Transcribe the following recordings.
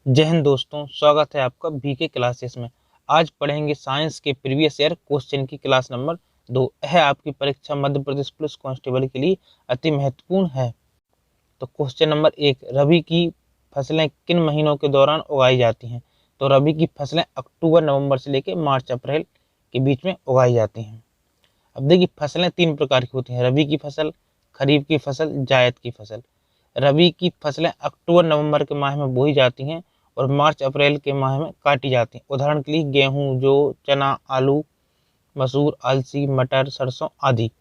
जय हिंद दोस्तों, स्वागत है आपका बीके क्लासेस में। आज पढ़ेंगे साइंस के प्रीवियस ईयर क्वेश्चन की क्लास नंबर 2 है। आपकी परीक्षा मध्य प्रदेश पुलिस कांस्टेबल के लिए अति महत्वपूर्ण है। तो क्वेश्चन नंबर 1, रबी की फसलें किन महीनों के दौरान उगाई जाती हैं? तो रबी की फसलें अक्टूबर नवंबर से लेकर मार्च अप्रैल के बीच में उगाई जाती हैं। अब देखिए, फसलें तीन प्रकार की होती हैं: रबी की फसल, खरीफ की फसल, जायद की फसल। रबी की फसलें अक्टूबर नवंबर के माह में बोई जाती हैं और मार्च अप्रैल के माह में काटी जाती हैं। उदाहरण के लिए गेहूं, जौ, चना, आलू, मसूर, अलसी, मटर, सरसों आदि।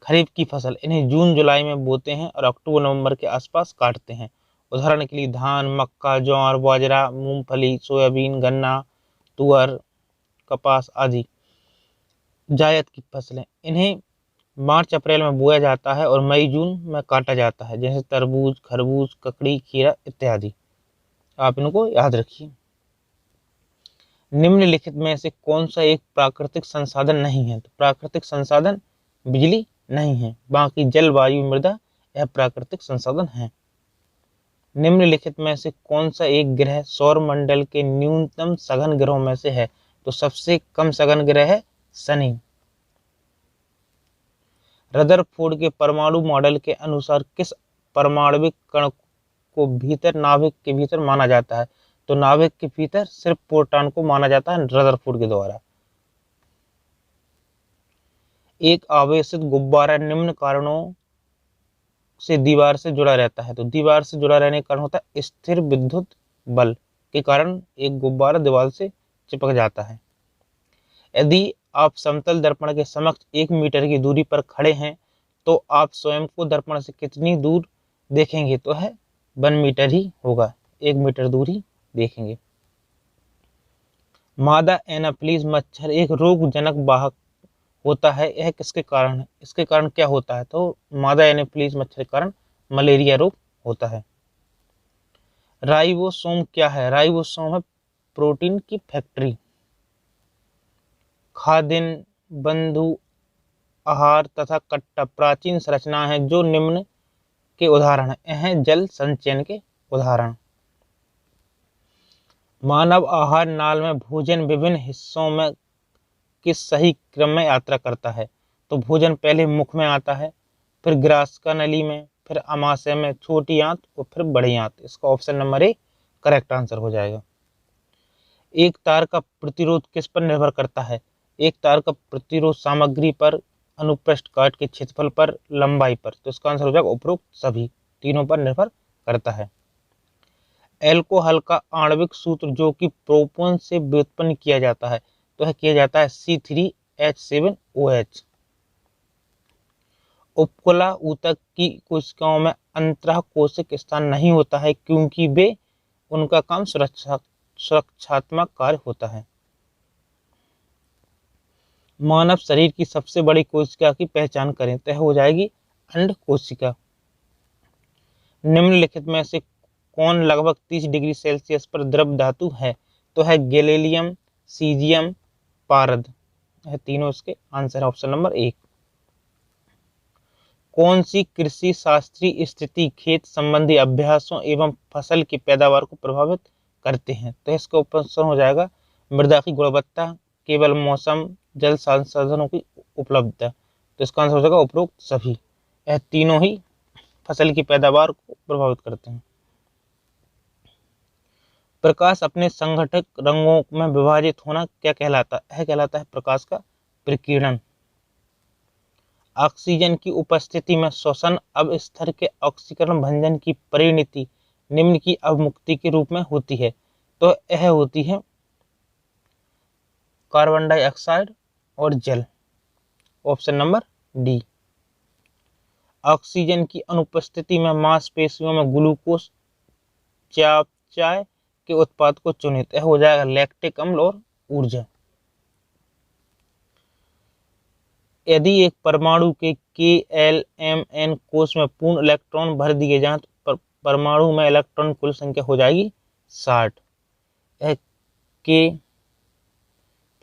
खरीफ की फसल, इन्हें जून जुलाई में बोते हैं और अक्टूबर नवंबर के आसपास काटते हैं। उदाहरण के लिए धान, मक्का, ज्वार, बाजरा, मूंगफली, सोयाबीन, गन्ना, तुअर, कपास आदि। जायद की फसलें, इन्हें मार्च अप्रैल में बोया जाता है और मई जून में काटा जाता है, जैसे तरबूज, खरबूज, ककड़ी, खीरा इत्यादि। आप इनको याद रखिए। निम्नलिखित में से कौन सा एक प्राकृतिक संसाधन नहीं है? तो प्राकृतिक संसाधन बिजली नहीं है, बाकी जल, वायु, मृदा यह प्राकृतिक संसाधन है। निम्नलिखित में से कौन सा एक ग्रह सौर मंडल के न्यूनतम सघन ग्रहों में से है? तो सबसे कम सघन ग्रह है शनि। रदरफोर्ड के परमाणु मॉडल के अनुसार किस परमाणविक कण को भीतर नाभिक के भीतर माना जाता है? तो नाभिक के भीतर सिर्फ प्रोटॉन को माना जाता है रदरफोर्ड के द्वारा। एक आवेशित गुब्बारा निम्न कारणों से दीवार से जुड़ा रहता है। तो दीवार से जुड़ा रहने का कारण होता है स्थिर विद्युत बल के कारण एक गुब्बारा दीवार से चिपक जाता है। यदि आप समतल दर्पण के समक्ष 1 मीटर की दूरी पर खड़े हैं तो आप स्वयं को दर्पण से कितनी दूर देखेंगे? तो है 1 मीटर ही होगा, 1 मीटर दूरी देखेंगे। मादा एनाफिलीज मच्छर एक रोगजनक वाहक होता है, यह किसके कारण है? इसके कारण क्या होता है? तो मादा एनाफिलीज मच्छर के कारण मलेरिया रोग होता है। राइबोसोम क्या है? राइबोसोम है प्रोटीन की फैक्ट्री। खाद्यान्न, बंधु, आहार तथा कट्टा प्राचीन संरचना है जो निम्न के उदाहरण हैं। जल संचयन के उदाहरण। मानव आहार नाल में भोजन विभिन्न हिस्सों में किस सही क्रम में यात्रा करता है? तो भोजन पहले मुख में आता है, फिर ग्रासका नली में, फिर अमाशय में, छोटी आंत और फिर बड़ी आंत। इसका option number A correct answer हो जाएगा। एक तार का प्रतिरोध किस पर निर्भर करता है? एक तार का प्रतिरोध सामग्री पर, अनुप्रस्थ काट के क्षेत्रफल पर, लंबाई पर। तो इसका आंसर हो जाएगा उपरोक्त सभी तीनों पर निर्भर करता है। एल्कोहल का आणविक सूत्र जो कि प्रोपोन से व्युत्पन्न किया जाता है, तो है किया जाता है C3H7OH। उपकुला ऊतक की कोशिकाओं में अंतः कोशिक स्थान नहीं होता है क्योंकि वे उनका काम सुरक्षात्मक कार्य होता है। मानव शरीर की सबसे बड़ी कोशिका की पहचान करें, तो हो जाएगी अंड कोशिका। निम्नलिखित में से कौन लगभग 30 डिग्री सेल्सियस पर द्रव धातु है? तो है गैलियम, सीजियम, पारद। है तीनों इसके आंसर है ऑप्शन नंबर 1। कौन सी कृषि शास्त्रीय स्थिति खेत संबंधी अभ्यासों एवं फसल की पैदावार को प्रभावित करते हैं? तो इसका ऑप्शन हो जाएगा मृदा की गुणवत्ता, केवल मौसम, जल संसाधनों की उपलब्धता। तो इसका आंसर हो जाएगा उपरोक्त सभी। यह तीनों ही फसल की पैदावार को प्रभावित करते हैं। प्रकाश अपने संघटक रंगों में विभाजित होना क्या कहलाता है? यह कहलाता है प्रकाश का प्रकीर्णन। ऑक्सीजन की उपस्थिति में श्वसन अवस्थर के ऑक्सीकरण भंजन की परिणति निम्न की अवमुक्ति के रूप में होती है। तो यह होती है कार्बन डाइऑक्साइड और जल। Option number D. ऑक्सीजन की अनुपस्थिति में मांसपेशियों में ग्लूकोज चयापचय के उत्पाद को चुनित। यह हो जाएगा लैक्टिक अम्ल और ऊर्जा। यदि एक परमाणु के KLMN कोश में पूर्ण इलेक्ट्रॉन भर दिए जाएं तो परमाणु में इलेक्ट्रॉन कुल संख्या हो जाएगी 60। यह K,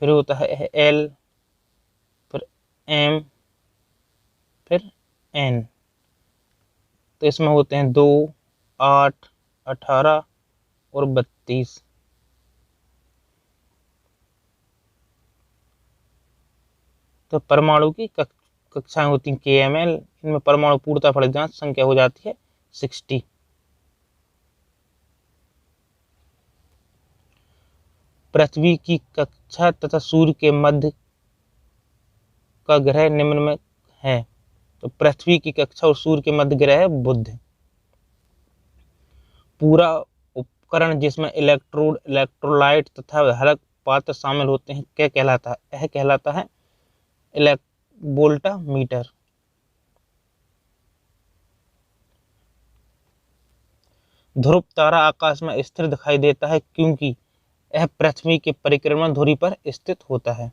फिर होता है L, फिर M, फिर N। तो इसमें होते हैं 2, 8, 18 और 32। तो परमाणु की कक्षाएं होती हैं KML, इनमें परमाणु पूर्णतः फलकदान संख्या हो जाती है 60। पृथ्वी की कक्षा तथा सूर्य के मध्य का ग्रह निम्न में है। तो पृथ्वी की कक्षा और सूर्य के मध्य ग्रह है बुध। पूरा उपकरण जिसमें इलेक्ट्रोड, इलेक्ट्रोलाइट तथा हलक पात्र शामिल होते हैं क्या कहलाता है? यह कहलाता है वोल्टामीटर। ध्रुव तारा आकाश में स्थिर दिखाई देता है क्योंकि यह पृथ्वी के परिक्रमण धुरी पर स्थित होता है।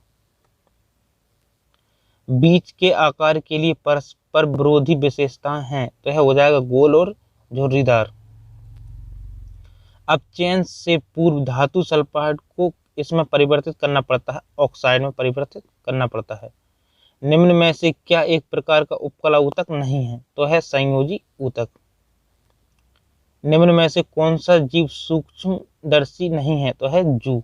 बीज के आकार के लिए परस्पर विरोधी विशेषताएं हैं, तो यह हो जाएगा गोल और झुर्रीदार। अब चयन से पूर्व धातु सल्फाइड को इसमें परिवर्तित करना पड़ता है, ऑक्साइड में परिवर्तित करना पड़ता है। निम्न में से क्या एक प्रकार का उपकला ऊतक नहीं है? तो है संयोजी ऊतक। निम्न में से कौन सा जीव सूक्ष्मदर्शी नहीं है? तो है जू।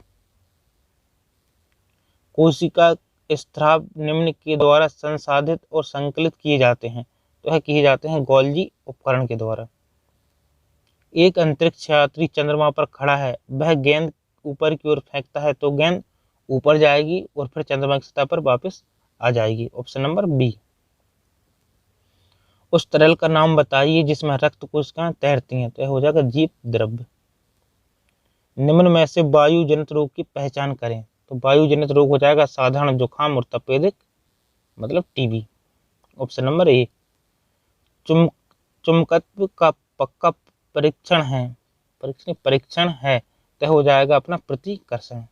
कोशिका स्राव निम्न के द्वारा संसाधित और संकलित किए जाते हैं, तो है किए जाते हैं गोल्जी उपकरण के द्वारा। एक अंतरिक्ष यात्री चंद्रमा पर खड़ा है, वह गेंद ऊपर की ओर फेंकता है तो गेंद ऊपर जाएगी और फिर चंद्रमा की सतह पर वापस आ जाएगी। Option number B. उस तरल का नाम बताइए जिसमें रक्त कोशिकाएं तैरती हैं, तो यह हो जाएगा जीव द्रव्य। निम्न में से वायु जनित रोग की पहचान करें। तो वायु जनित रोग हो जाएगा साधारण जुकाम और तपेदिक मतलब टीबी। Option number A. चुंबकत्व का पक्का परीक्षण है तो हो जाएगा अपना प्रतिकर्षण।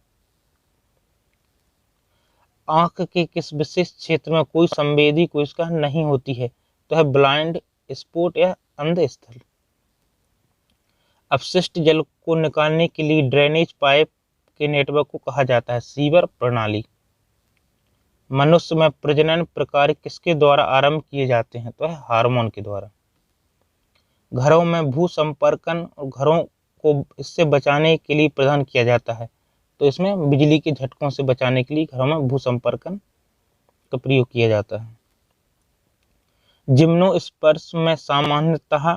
आंख के किस विशेष क्षेत्र में कोई संवेदी कोशिका नहीं होती है? तो है ब्लाइंड स्पॉट या अंध स्थल। अपशिष्ट जल को निकालने के लिए ड्रेनेज पाइप के नेटवर्क को कहा जाता है सीवर प्रणाली। मनुष्य में प्रजनन प्रक्रिया किसके द्वारा आरंभ किए जाते हैं? तो है हार्मोन के द्वारा। घरों में भू संपर्कन और घरों को इससे बचाने के लिए प्रदान किया जाता है, तो इसमें बिजली के झटकों से बचाने के लिए घरों में भू संपर्कन का प्रयोग किया जाता है। जिम्नोस्पर्श में सामान्यतः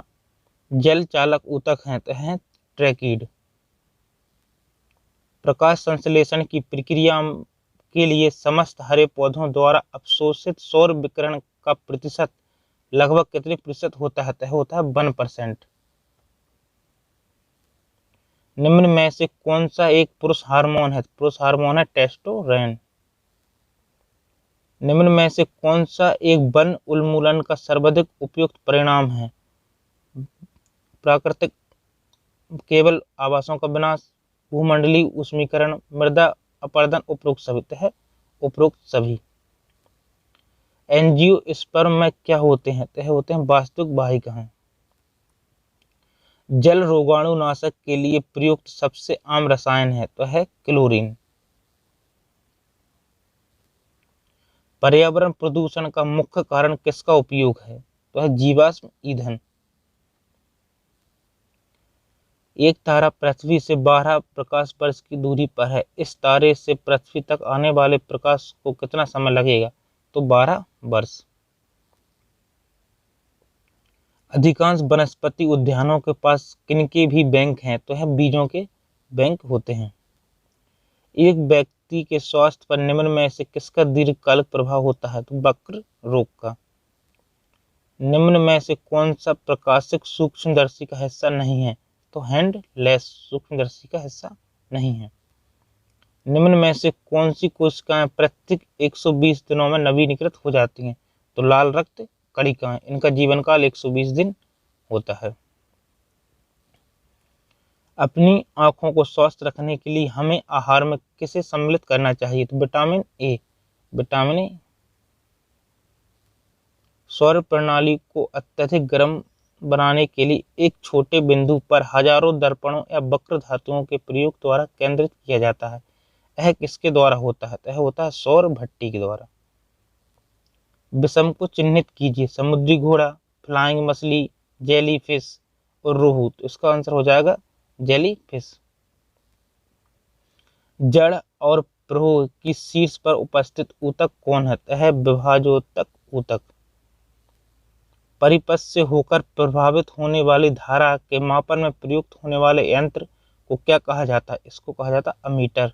जल चालक ऊतक हैं, तो हैं ट्रैकीड। प्रकाश संश्लेषण की प्रक्रिया के लिए समस्त हरे पौधों द्वारा अवशोषित सौर विकिरण का प्रतिशत लगभग कितने प्रतिशत होता है? तो होता है 1%। निम्न में से कौन सा एक पुरुष हार्मोन है? पुरुष हार्मोन है टेस्टोस्टेरोन। निम्न में से कौन सा एक वन उन्मूलन का सर्वाधिक उपयुक्त परिणाम है? प्राकृतिक केवल आवासों का विनाश, भूमंडलीय ऊष्मीकरण, मृदा अपरदन, उपरोक्त सभी। है उपरोक्त सभी। एंजियोस्पर्म में क्या होते हैं? तो होते हैं वास्तविक वाहिकाएं। जल रोगाणुनाशक के लिए प्रयुक्त सबसे आम रसायन है, तो है क्लोरीन। पर्यावरण प्रदूषण का मुख्य कारण किसका उपयोग है? तो है जीवाश्म ईंधन। एक तारा पृथ्वी से 12 प्रकाश वर्ष की दूरी पर है, इस तारे से पृथ्वी तक आने वाले प्रकाश को कितना समय लगेगा? तो 12 वर्ष। अधिकांश वनस्पति उद्यानों के पास किनके भी बैंक हैं? तो है बीजों के बैंक होते हैं। एक व्यक्ति के स्वास्थ्य पर निम्न में से किसका दीर्घकालिक प्रभाव होता है? तो वक्र रोग का। निम्न में से कौन सा प्रकाशिक सूक्ष्मदर्शी का हिस्सा नहीं है? तो हैंडलेस सूक्ष्मदर्शी का हिस्सा नहीं है। निम्न में से कौन सी कोशिकाएं प्रत्येक 120 दिनों में नवीनीकृत हो जाती हैं? तो लाल रक्त कणिकाएं, इनका जीवन काल 120 दिन होता है। अपनी आंखों को स्वस्थ रखने के लिए हमें आहार में किसे सम्मिलित करना चाहिए? तो विटामिन ए। विटामिन ए सौर प्रणाली को अत्यधिक गर्म बनाने के लिए एक छोटे बिंदु पर हजारों दर्पणों या वक्र धातुओं के प्रयोग द्वारा केंद्रित किया जाता है। यह किसके द्वारा होता है? यह होता है सौर भट्टी के द्वारा। विषम को चिन्हित कीजिए। समुद्री घोड़ा, फ्लाइंग मछली, जेलीफिश और रोहू। तो इसका आंसर हो जाएगा जेली फिश। जड़ और प्रवाह की शीर्ष पर उपस्थित ऊतक कौन है? है विभाजोत्तक ऊतक। परिपथ से होकर प्रभावित होने वाली धारा के मापन में प्रयुक्त होने वाले यंत्र को क्या कहा जाता है? इसको कहा जाता है अमीटर।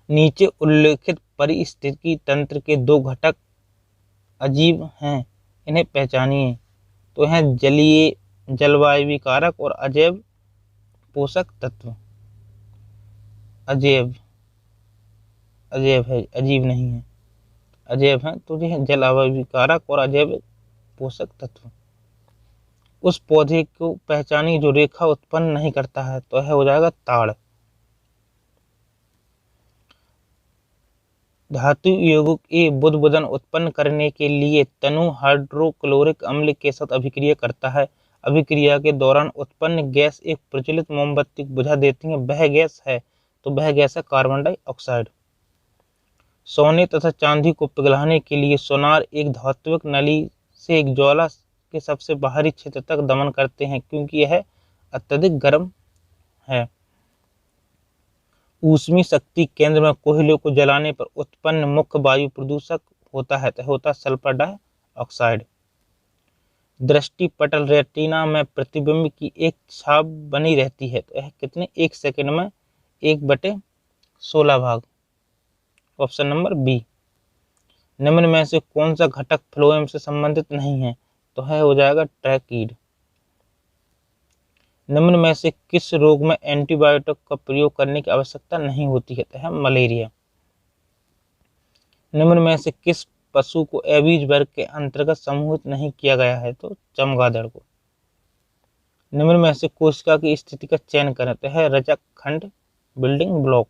नीचे उल्लेखित पारिस्थितिकी तंत्र के दो घटक अजीब हैं, इन्हें पहचानिए। तो हैं जलीय जलवायु कारक और अजैव पोषक तत्व। अजैव अजैव है, अजीब नहीं है, अजैव है। तो ये जलवायु कारक और अजैव पोषक तत्व। उस पौधे को पहचानिए जो रेखा उत्पन्न नहीं करता है, तो है हो जाएगा ताड़। धातु यौगिक ए बुदबुदन उत्पन्न करने के लिए तनु हाइड्रोक्लोरिक अम्ल के साथ अभिक्रिया करता है। अभिक्रिया के दौरान उत्पन्न गैस एक प्रज्वलित मोमबत्ती को बुझा देती है। वह गैस है, तो वह गैस है कार्बन डाइऑक्साइड। सोने तथा चांदी को पिघलाने के लिए सोनार एक धात्विक नली से एक ज्वाला के सबसे बाहरी क्षेत्र तक दमन करते हैं, क्योंकि यह अत्यधिक गर्म है। ऊष्मीय शक्ति केंद्र में कोयले को जलाने पर उत्पन्न मुख्य वायु प्रदूषक होता है, तो होता सल्फर डाइऑक्साइड। दृष्टि पटल रेटिना में प्रतिबिंब की एक छाप बनी रहती है, तो यह कितने 1 सेकंड में 1/16 भाग। Option number B. निम्न में से कौन सा घटक फ्लोएम से संबंधित नहीं है? तो है हो जाएगा ट्रैकीड। निम्न में से किस रोग में एंटीबायोटिक का प्रयोग करने की आवश्यकता नहीं होती है? तो है मलेरिया। निम्न में से किस पशु को एबीज वर्ग के अंतर्गत समूहित नहीं किया गया है? तो चमगादड़ को। निम्न में से कोशिका की स्थिति का चयन करें, तो है रजक खंड बिल्डिंग ब्लॉक।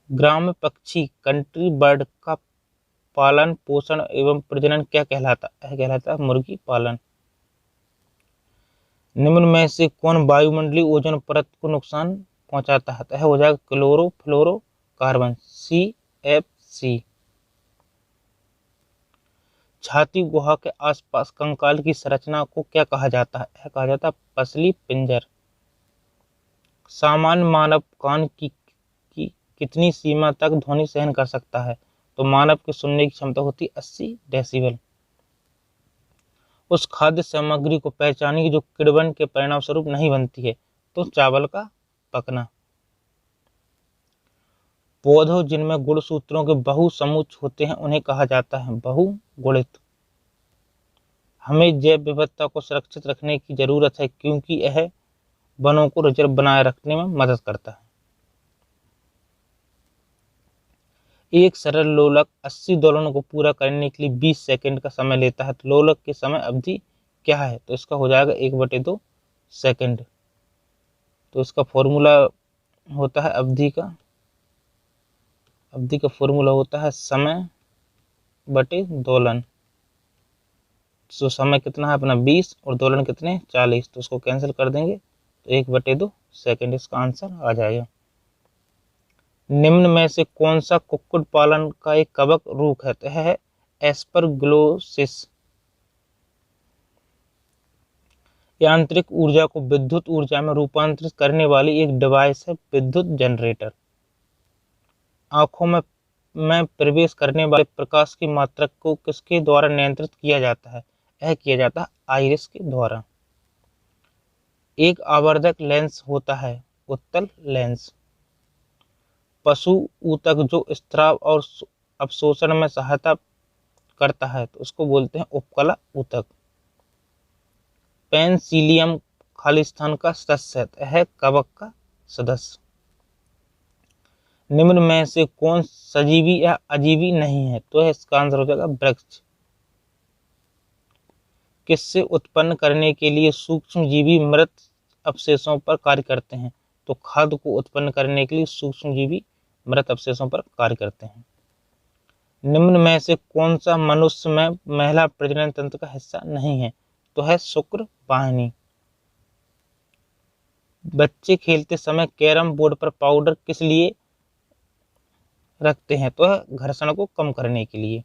ग्राम्य पक्षी कंट्री बर्ड का पालन पोषण एवं प्रजनन क्या कहलाता है? कहलाता है मुर्गी पालन। निम्न में से कौन वायुमंडलीय ओजोन परत को नुकसान पहुंचाता है? तो हो जाएगा क्लोरोफ्लोरोकार्बन CFC। छाती गुहा के आसपास कंकाल की संरचना को क्या कहा जाता है? कहा जाता है पसली पिंजर। सामान्य मानव कान की कितनी सीमा तक ध्वनि सहन कर सकता है? तो मानव की सुनने की क्षमता होती है 80 डेसिबल। उस खाद्य सामग्री को पहचानिए जो किण्वन के परिणाम स्वरूप नहीं बनती है? तो चावल का पकना। पौधों जिनमें गुणसूत्रों के बहुसमुच होते हैं उन्हें कहा जाता है बहुगुणित। हमें जैव विविधता को सुरक्षित रखने की जरूरत है, क्योंकि यह वनों को रिजर्व बनाए रखने में मदद करता है। एक सरल लोलक 80 दोलनों को पूरा करने के लिए 20 सेकंड का समय लेता है, तो लोलक की समय अवधि क्या है? तो इसका हो जाएगा 1/2 सेकंड। तो इसका फॉर्मूला होता है अवधि का फॉर्मूला होता है समय बटे दोलन। तो समय कितना है अपना 20 और दोलन कितने 40, तो उसको कैंसिल कर देंगे तो 1/2 सेकंड इसका आंसर आ जाएगा। निम्न में से कौन सा कुक्कुट पालन का एक कवक रोग है? तो है एस्परगिलोसिस। यांत्रिक ऊर्जा को विद्युत ऊर्जा में रूपांतरित करने वाली एक डिवाइस है विद्युत जनरेटर। आंखों में प्रवेश करने वाले प्रकाश की मात्रा को किसके द्वारा नियंत्रित किया जाता है? यह किया जाता है आइरिस के द्वारा। एक आवर्धक लेंस होता है उत्तल लेंस। पशु ऊतक जो स्त्राव और अवशोषण में सहायता करता है, तो उसको बोलते हैं उपकला ऊतक। पेनिसिलियम खालिस्तान का सदस्य है कवक का सदस्य। निम्न में से कौन सजीवी या अजीवी नहीं है? तो है इसका आंसर हो जाएगा वृक्ष। किससे उत्पन्न करने के लिए सूक्ष्म जीवी मृत अवशेषों पर कार्य करते हैं? तो खाद्य को उत्पन्न करने के लिए सूक्ष्म जीवी मृत अवशेषों पर कार्य करते हैं। निम्न में से कौन सा मनुष्य में महिला प्रजनन तंत्र का हिस्सा नहीं है? तो है शुक्र वाहिनी। बच्चे खेलते समय कैरम बोर्ड पर पाउडर किस लिए रखते हैं? तो है घर्षण को कम करने के लिए।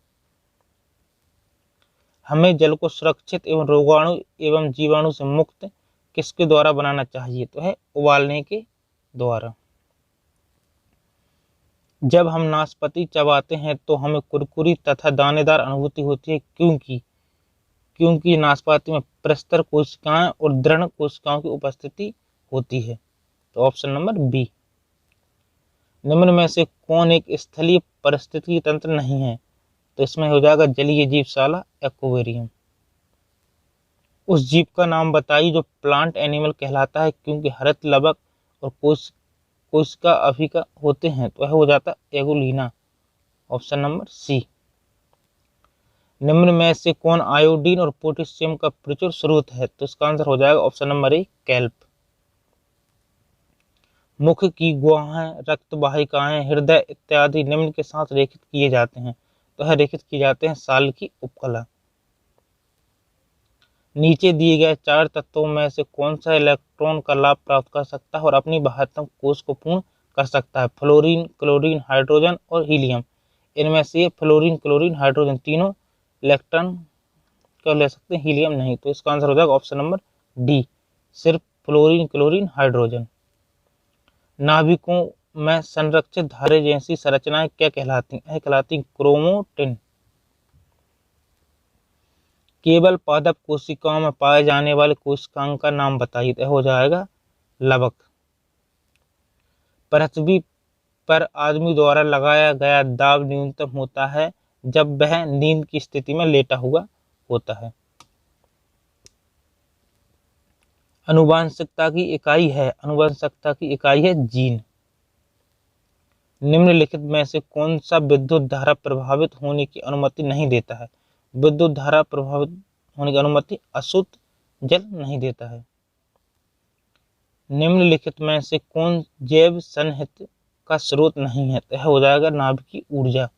हमें जल को सुरक्षित एवं रोगाणु एवं जीवाणु से मुक्त किसके द्वारा बनाना चाहिए? तो है उबालने के द्वारा। जब हम नाशपाती चबाते हैं तो हमें कुरकुरी तथा दानेदार अनुभूति होती है, क्योंकि नाशपाती में प्रस्तर कोशिकाएं और दृढ़ कोशिकाओं की उपस्थिति होती है। तो ऑप्शन नंबर बी। निम्न में से कौन एक स्थलीय पारिस्थितिकी तंत्र नहीं है? तो इसमें हो जाएगा जलीय जीवशाला, एक्वेरियम। उस जीव का नाम बताइए जो प्लांट एनिमल कहलाता है क्योंकि हरित लवक और कोशिका अभिका होते हैं। तो वह हो जाता है एगुलीना, ऑप्शन नंबर सी। निम्न में से कौन आयोडीन और पोटेशियम का प्रचुर स्रोत है? तो इसका आंसर हो जाएगा ऑप्शन नंबर ए, कैल्प। मुख की गुहाएं, रक्त वाहिकाएं, हृदय इत्यादि निम्न के साथ रेखित किए जाते हैं। तो यह रेखित किए जाते हैं साल की उपकला। नीचे दिए गए 4 तत्वों में से कौन सा इलेक्ट्रॉन का लाभ प्राप्त कर सकता है और अपनी बाह्यतम कोश को पूर्ण कर सकता है? फ्लोरीन, क्लोरीन, हाइड्रोजन और हीलियम। इनमें से फ्लोरीन, क्लोरीन, हाइड्रोजन तीनों इलेक्ट्रॉन को ले सकते हैं, हीलियम नहीं। तो इसका आंसर हो जाएगा ऑप्शन नंबर डी, सिर्फ फ्लोरीन, क्लोरीन, हाइड्रोजन। नाभिकों में संरक्षित धारे जैसी संरचनाएं क्या कहलाती हैं? कहलाती क्रोमोटिन। केवल पादप कोशिकाओं में पाए जाने वाले कोशिकाओं का नाम बताइए। हो जाएगा लवक। पृथ्वी पर आदमी द्वारा लगाया गया दाब न्यूनतम होता है जब वह नींद की स्थिति में लेटा हुआ होता है। अनुवांशिकता की इकाई है जीन। निम्नलिखित में से कौन सा विद्युत धारा प्रभावित होने की अनुमति नहीं देता है? विद्युत धारा प्रभावित होने की अनुमति अशुद्ध जल नहीं देता है। निम्नलिखित में से कौन जैव सन्निहित का स्रोत नहीं है? यह हो जाएगा नाभिकीय ऊर्जा।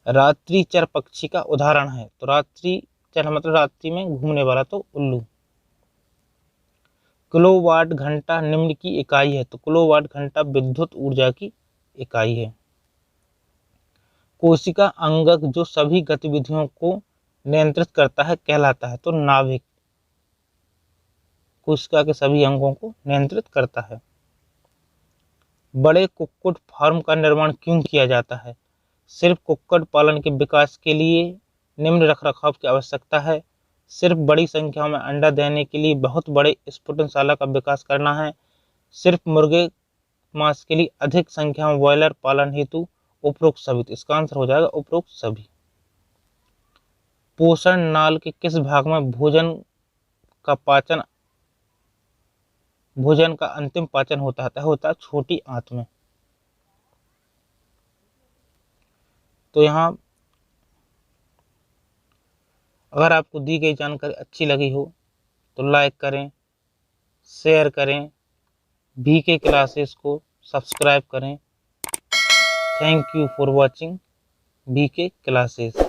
रात्रिचर पक्षी का उदाहरण है। तो रात्रिचर मतलब रात्रि में घूमने वाला, तो उल्लू। किलोवाट घंटा निम्न की इकाई है। तो किलोवाट घंटा विद्युत ऊर्जा की इकाई है। कोशिका अंगक जो सभी गतिविधियों को नियंत्रित करता है कहलाता है। तो नाभिक कोशिका के सभी अंगों को नियंत्रित करता है। बड़े कुक्कुट फार्म का निर्माण क्यों किया जाता है? सिर्फ कुक्कुट पालन के विकास के लिए निम्न रखरखाव की आवश्यकता है, सिर्फ बड़ी संख्या में अंडा देने के लिए बहुत बड़े स्फुटनशाला का विकास करना है, सिर्फ मुर्गे मांस के लिए अधिक संख्या में ब्रॉयलर पालन हेतु, उपरोक्त सभी। इसका आंसर हो जाएगा उपरोक्त सभी। पोषण नाल के किस भाग में भोजन का अंतिम पाचन होता है? छोटी आंत में। तो यहाँ अगर आपको दी गई जानकारी अच्छी लगी हो तो लाइक करें, शेयर करें, बीके क्लासेस को सब्सक्राइब करें। Thank you for watching BK classes.